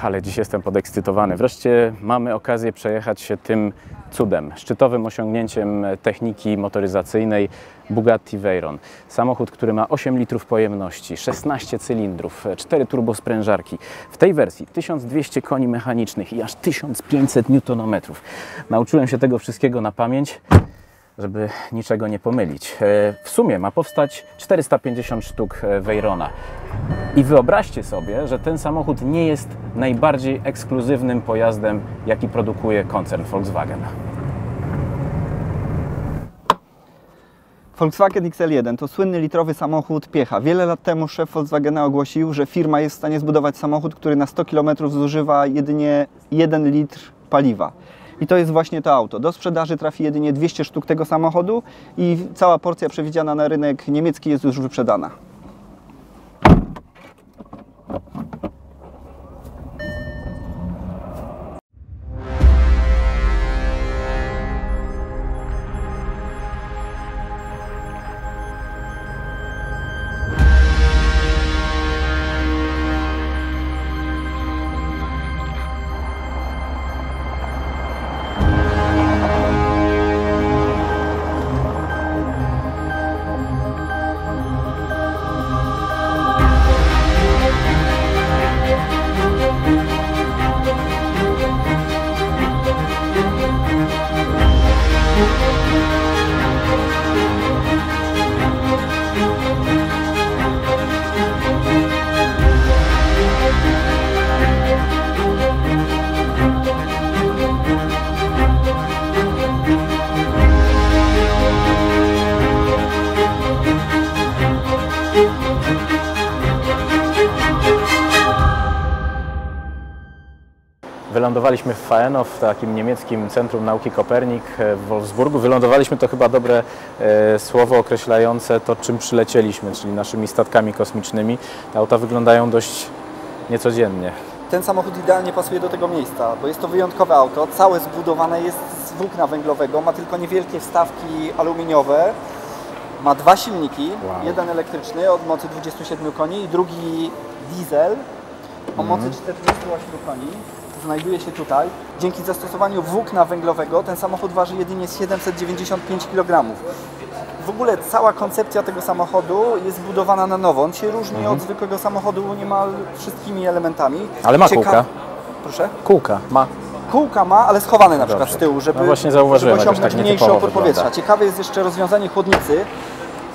Ale dziś jestem podekscytowany. Wreszcie mamy okazję przejechać się tym cudem, szczytowym osiągnięciem techniki motoryzacyjnej Bugatti Veyron. Samochód, który ma 8 litrów pojemności, 16 cylindrów, 4 turbosprężarki. W tej wersji 1200 koni mechanicznych i aż 1500 Nm. Nauczyłem się tego wszystkiego na pamięć, żeby niczego nie pomylić. W sumie ma powstać 450 sztuk Veyrona. I wyobraźcie sobie, że ten samochód nie jest najbardziej ekskluzywnym pojazdem, jaki produkuje koncern Volkswagen. Volkswagen XL1 to słynny litrowy samochód piecha. Wiele lat temu szef Volkswagena ogłosił, że firma jest w stanie zbudować samochód, który na 100 km zużywa jedynie 1 litr paliwa. I to jest właśnie to auto. Do sprzedaży trafi jedynie 200 sztuk tego samochodu i cała porcja przewidziana na rynek niemiecki jest już wyprzedana. Wylądowaliśmy w Faeno, w takim niemieckim Centrum Nauki Kopernik w Wolfsburgu. Wylądowaliśmy to chyba dobre słowo określające to, czym przylecieliśmy, czyli naszymi statkami kosmicznymi. Te auta wyglądają dość niecodziennie. Ten samochód idealnie pasuje do tego miejsca, bo jest to wyjątkowe auto. Całe zbudowane jest z włókna węglowego, ma tylko niewielkie wstawki aluminiowe. Ma dwa silniki, jeden elektryczny o mocy 27 koni i drugi diesel o mocy 48 koni. Znajduje się tutaj. Dzięki zastosowaniu włókna węglowego ten samochód waży jedynie 795 kg. W ogóle cała koncepcja tego samochodu jest zbudowana na nowo. On się różni od zwykłego samochodu niemal wszystkimi elementami. Ale ma kółka. Proszę? Kółka ma. Kółka ma, ale schowane na przykład z tyłu, żeby, właśnie zauważyłem, żeby osiągnąć tak mniejszy opór powietrza. Wygląda. Ciekawe jest jeszcze rozwiązanie chłodnicy.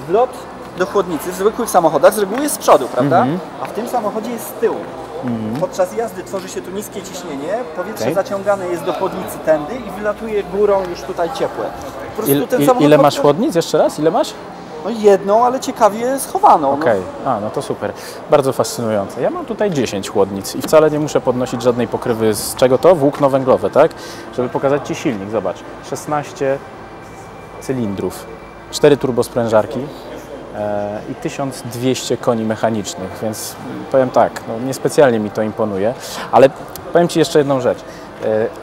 Wlot do chłodnicy w zwykłych samochodach z reguły jest z przodu, prawda? A w tym samochodzie jest z tyłu. Podczas jazdy tworzy się tu niskie ciśnienie, powietrze zaciągane jest do chłodnicy tędy i wylatuje górą już tutaj ciepłe. Po prostu ten samochód ile masz chłodnic? Jeszcze raz? Ile masz? No jedną, ale ciekawie schowaną. Okej, no to super. Bardzo fascynujące. Ja mam tutaj 10 chłodnic i wcale nie muszę podnosić żadnej pokrywy. Z czego to? Włókno węglowe, tak? Żeby pokazać Ci silnik. Zobacz, 16 cylindrów, 4 turbosprężarki i 1200 koni mechanicznych, więc powiem tak, no niespecjalnie mi to imponuje, ale powiem Ci jeszcze jedną rzecz.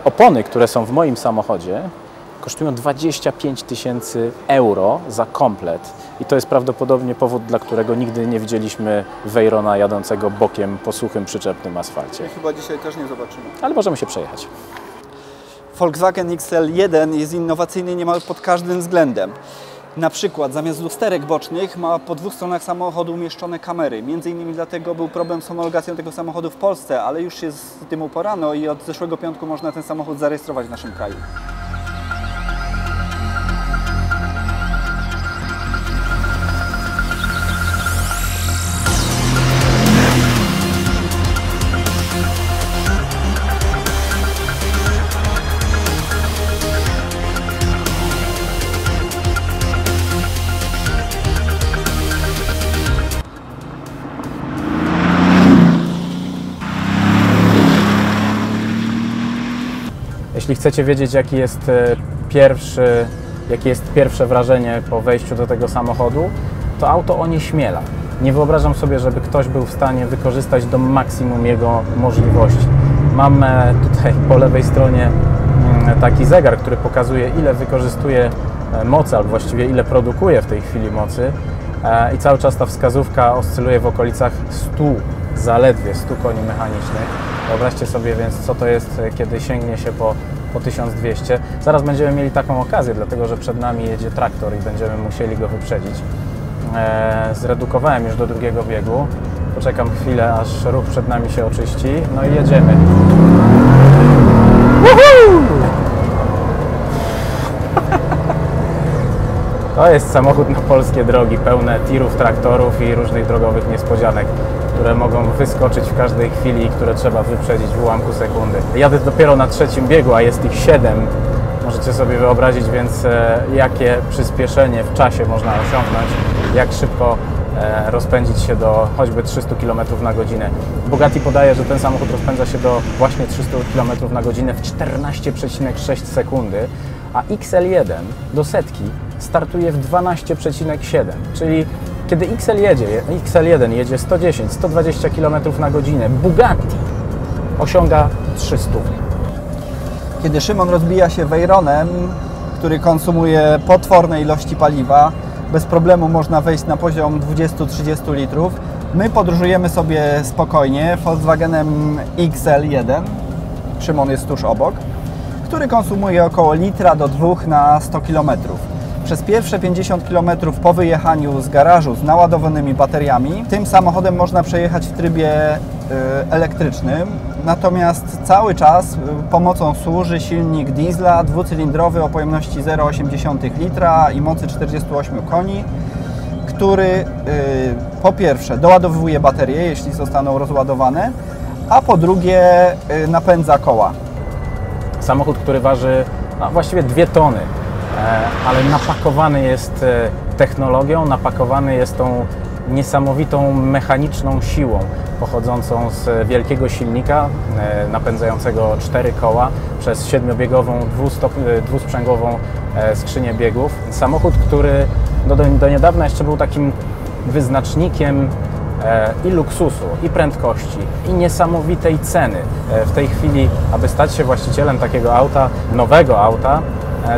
Opony, które są w moim samochodzie, kosztują 25 000 euro za komplet i to jest prawdopodobnie powód, dla którego nigdy nie widzieliśmy Veyrona jadącego bokiem po suchym, przyczepnym asfalcie. I chyba dzisiaj też nie zobaczymy. Ale możemy się przejechać. Volkswagen XL1 jest innowacyjny niemal pod każdym względem. Na przykład zamiast lusterek bocznych ma po dwóch stronach samochodu umieszczone kamery. Między innymi dlatego był problem z homologacją tego samochodu w Polsce, ale już się z tym uporano i od zeszłego piątku można ten samochód zarejestrować w naszym kraju. Jeśli chcecie wiedzieć, jakie jest pierwsze wrażenie po wejściu do tego samochodu, to auto onieśmiela. Nie wyobrażam sobie, żeby ktoś był w stanie wykorzystać do maksimum jego możliwości. Mam tutaj po lewej stronie taki zegar, który pokazuje, ile wykorzystuje mocy, albo właściwie ile produkuje w tej chwili mocy. I cały czas ta wskazówka oscyluje w okolicach 100 zaledwie 100 koni mechanicznych. Wyobraźcie sobie więc, co to jest, kiedy sięgnie się po 1200. Zaraz będziemy mieli taką okazję, dlatego że przed nami jedzie traktor i będziemy musieli go wyprzedzić. Zredukowałem już do drugiego biegu. Poczekam chwilę, aż ruch przed nami się oczyści. No i jedziemy. To jest samochód na polskie drogi, pełne tirów, traktorów i różnych drogowych niespodzianek, które mogą wyskoczyć w każdej chwili i które trzeba wyprzedzić w ułamku sekundy. Jadę dopiero na trzecim biegu, a jest ich 7. Możecie sobie wyobrazić więc, jakie przyspieszenie w czasie można osiągnąć, jak szybko rozpędzić się do choćby 300 km na godzinę. Bugatti podaje, że ten samochód rozpędza się do właśnie 300 km na godzinę w 14,6 sekundy, a XL1 do setki startuje w 12,7, czyli kiedy XL1 jedzie 110-120 km na godzinę, Bugatti osiąga 300. Kiedy Szymon rozbija się Veyronem, który konsumuje potworne ilości paliwa, bez problemu można wejść na poziom 20-30 litrów. My podróżujemy sobie spokojnie Volkswagenem XL1, Szymon jest tuż obok, który konsumuje około litra do 2 na 100 km. Przez pierwsze 50 km po wyjechaniu z garażu z naładowanymi bateriami, tym samochodem można przejechać w trybie elektrycznym, natomiast cały czas pomocą służy silnik diesla dwucylindrowy o pojemności 0,8 litra i mocy 48 koni, który po pierwsze doładowuje baterie, jeśli zostaną rozładowane, a po drugie napędza koła. Samochód, który waży właściwie 2 tony, ale napakowany jest technologią, napakowany jest tą niesamowitą mechaniczną siłą pochodzącą z wielkiego silnika napędzającego 4 koła przez 7-biegową, dwusprzęgłową skrzynię biegów. Samochód, który do niedawna jeszcze był takim wyznacznikiem i luksusu, i prędkości, i niesamowitej ceny. W tej chwili, aby stać się właścicielem takiego auta, nowego auta,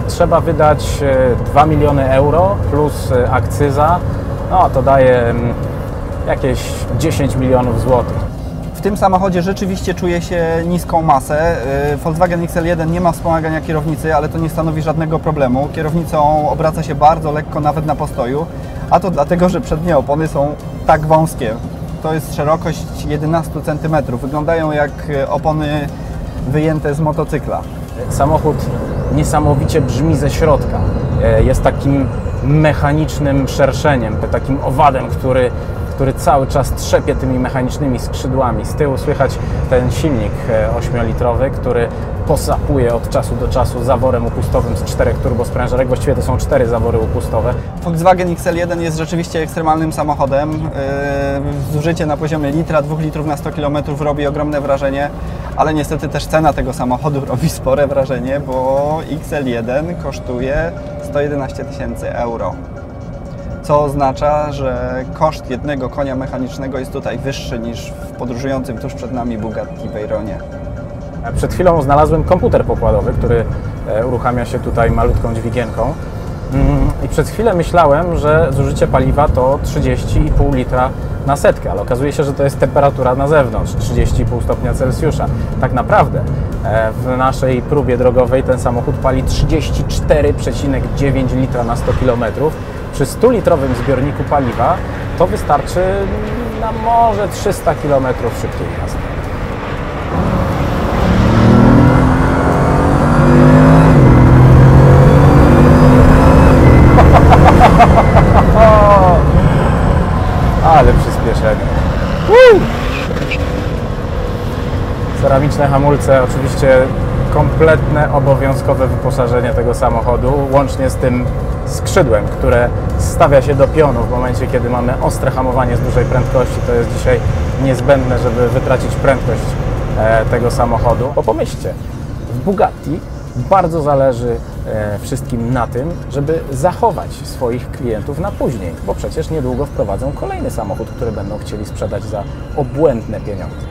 trzeba wydać 2 miliony euro plus akcyza, no to daje jakieś 10 milionów złotych. W tym samochodzie rzeczywiście czuje się niską masę. Volkswagen XL1 nie ma wspomagania kierownicy, ale to nie stanowi żadnego problemu. Kierownicą obraca się bardzo lekko, nawet na postoju, a to dlatego, że przednie opony są tak wąskie. To jest szerokość 11 cm. Wyglądają jak opony wyjęte z motocykla. Samochód niesamowicie brzmi ze środka. Jest takim mechanicznym szerszeniem, takim owadem, który cały czas trzepie tymi mechanicznymi skrzydłami. Z tyłu słychać ten silnik 8-litrowy, który posapuje od czasu do czasu zaworem upustowym z 4 turbosprężarek. Właściwie to są 4 zawory upustowe. Volkswagen XL1 jest rzeczywiście ekstremalnym samochodem. Zużycie na poziomie litra, 2 litrów na 100 km robi ogromne wrażenie, ale niestety też cena tego samochodu robi spore wrażenie, bo XL1 kosztuje 111 000 euro. Co oznacza, że koszt jednego konia mechanicznego jest tutaj wyższy niż w podróżującym tuż przed nami Bugatti Veyronie. Przed chwilą znalazłem komputer pokładowy, który uruchamia się tutaj malutką dźwigienką. I przez chwilę myślałem, że zużycie paliwa to 30,5 litra na setkę, ale okazuje się, że to jest temperatura na zewnątrz, 30,5 stopnia Celsjusza. Tak naprawdę w naszej próbie drogowej ten samochód pali 34,9 litra na 100 km. Przy 100-litrowym zbiorniku paliwa to wystarczy na może 300 km szybkiej jazdy. Ale przyspieszenie. Ceramiczne hamulce, oczywiście kompletne, obowiązkowe wyposażenie tego samochodu, łącznie z tym skrzydłem, które stawia się do pionu w momencie, kiedy mamy ostre hamowanie z dużej prędkości. To jest dzisiaj niezbędne, żeby wytracić prędkość tego samochodu. Bo pomyślcie, w Bugatti bardzo zależy wszystkim na tym, żeby zachować swoich klientów na później, bo przecież niedługo wprowadzą kolejny samochód, który będą chcieli sprzedać za obłędne pieniądze.